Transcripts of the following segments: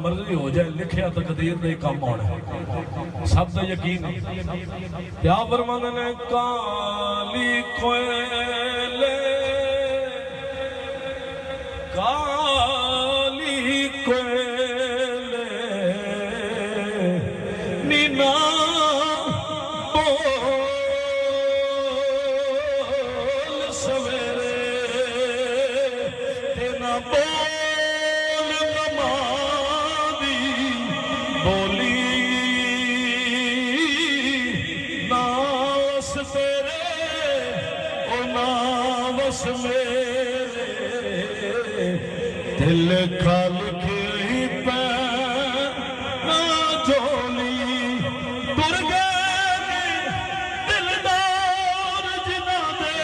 मर्जी हो जाए लिखिया तकदीर दे काम आना सब तो यकीन क्या फरमांदे ने काली कोयले काली कोयले नीना बोल सवेरे तेना बोल नमादी बोली नास तेरे ओ नावस मेरे दिल खाल खिली पैना झोली तुर गए दिलदार जिना दे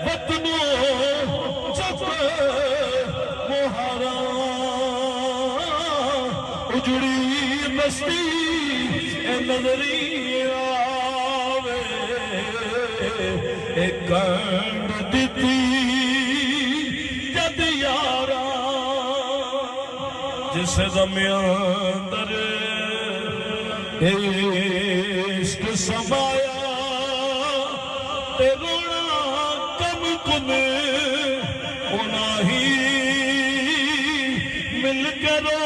वतनों चुप मुहारा उजड़ी मस्ती नजरी आवे एक कंड दिती जद यारा जिस दमियांदर इश्क समाया ते रोना कम कुने उना ही मिल के रो